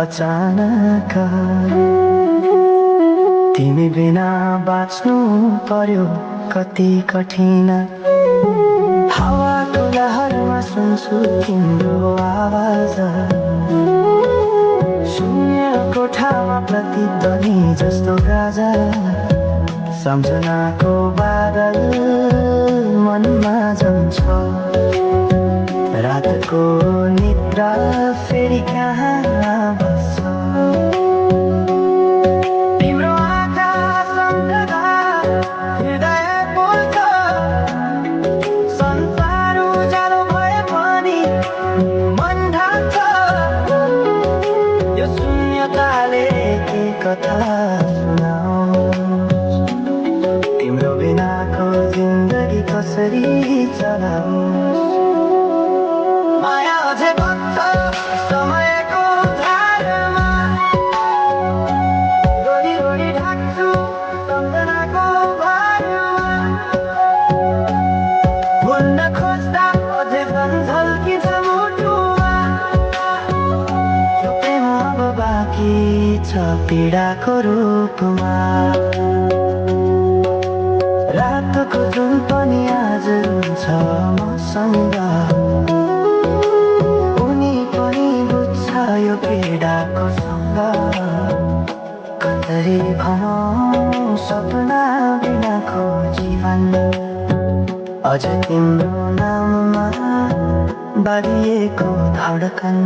अचानक तिमी बिना बाँच्नु पर्यो कति कठिन। हावाको लहरमा सुन्छु तिम्रो आवाज, शून्य कोठामा प्रतिध्वनि जस्तो गाजा। सम्झनाको बादल मनमा जम्छ, रातको निद्रा फेरि कहाँ बस्छ। तिम्रो आँखा सम्झदा हृदय बोल्छ, संसार उज्यालो भए पनि मन ढाक्छ। यो शून्यताले के कथा सुनाओस्, तिम्रो बिनाको जिन्दगी कसरी चलाओस्। माया अझै बग्छ समयको धारमा, रोडी रोडी ढाक्छु सम्झनाको भारमा। भुल्न खोज्दा अझै झल्किन्छ मुटुमा, यो प्रेम अब बाँकी छ पीडाको रूपमा। रातको जुन पनि आज हुन्छ मसँग, उनी पनि बुझ्छ यो पीडाको सँग। कसरी भनौँ सपना बिनाको जीवन, अझ तिम्रो नाममा बाँधिएको धडकन।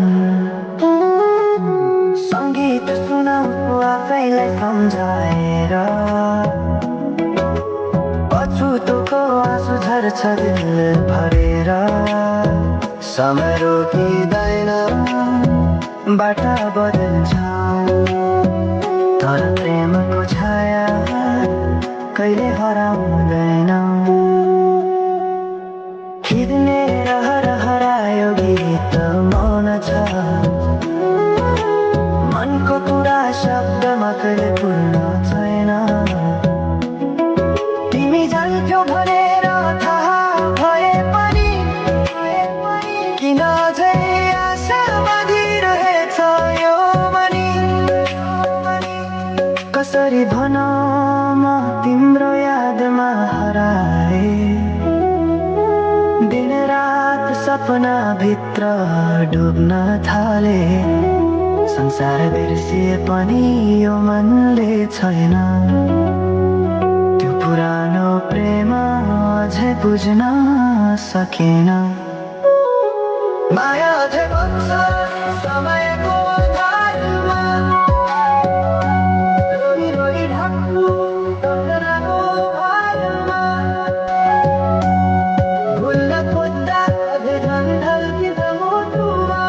सङ्गीत सुनाउँछु आफैलाई सम्झाएर, अछुतोको आँसु झर्छ दिल भरेर। समय रोकिँदैन बाटा बदल्छ, तर प्रेमको छाया कहिले हराउँदैन। हिँड्ने रहर हरायो गीत मौन छ, मनको कुरा शब्दमा कहिले पूर्ण छैन। तिमी जान्छौ भनेर थाहा भए पनि किन अझै आशा बाँधिरहेछ यो मनी। कसरी भनौँ म तिम्रो यादमा हराए, दिन रात सपना भित्र डुब्न थाले। संसार बिर्सिए पनि यो मनले छैन, त्यो पुरानो प्रेम अझै बुझ्न सकेन। माया अझै बग्छ समयको धारमा, रोडी रोडी ढाक्छु सम्झनाको भारमा। भुल्न खोज्दा अझै झल्किन्छ मुटुमा,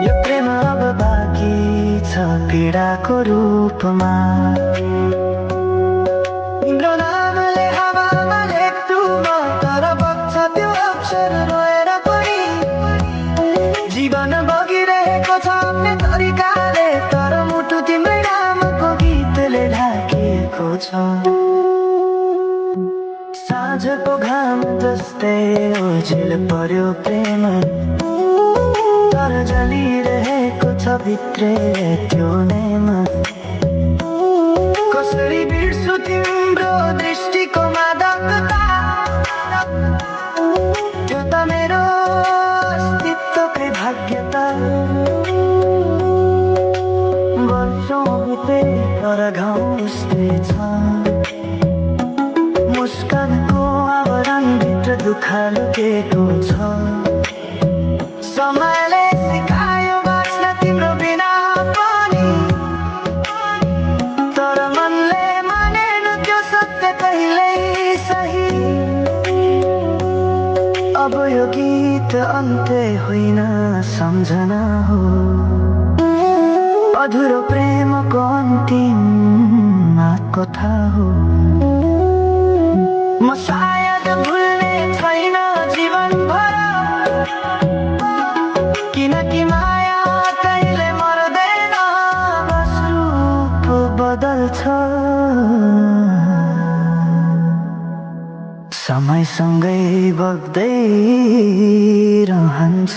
यो प्रेम अब बाँकी छ पीडाको रूपमा। तिम्रो नामले हावामा लेख्छु म, तर बग्छ त्यो अक्षर रोएर पनि। जीवन बगिरहेको छ आफ्नै तरिकाले, तर मुटु तिम्रै नामको गीतले ढाकिएको छ। साँझको घाम जस्तै ओझेल पर्यो प्रेम, तर जलिरहेको छ भित्रै त्यो नेम। कसरी बिर्सु तिम्रो दृष्टिको मादकता, त्यो त मेरो अस्तित्वकै भाग्यता। वर्षौँ बिते तर घाउ उस्तै छ, मुस्कानको आवरणभित्र दुःख लुकेको छ। समयले सिकायो बाँच्न तिम्रो बिना पनि, तर मनले मानेन त्यो सत्य कहिल्यै सही। अब यो गीत अन्त्य होइन सम्झना हो, अधुरो प्रेमको अन्तिम कथा हो। म सायद भुल्ने छैन जीवन भर, किनकि माया कहिले मर्दैन, बस रूप बदल्छ। समयसँगै बग्दै रहन्छ।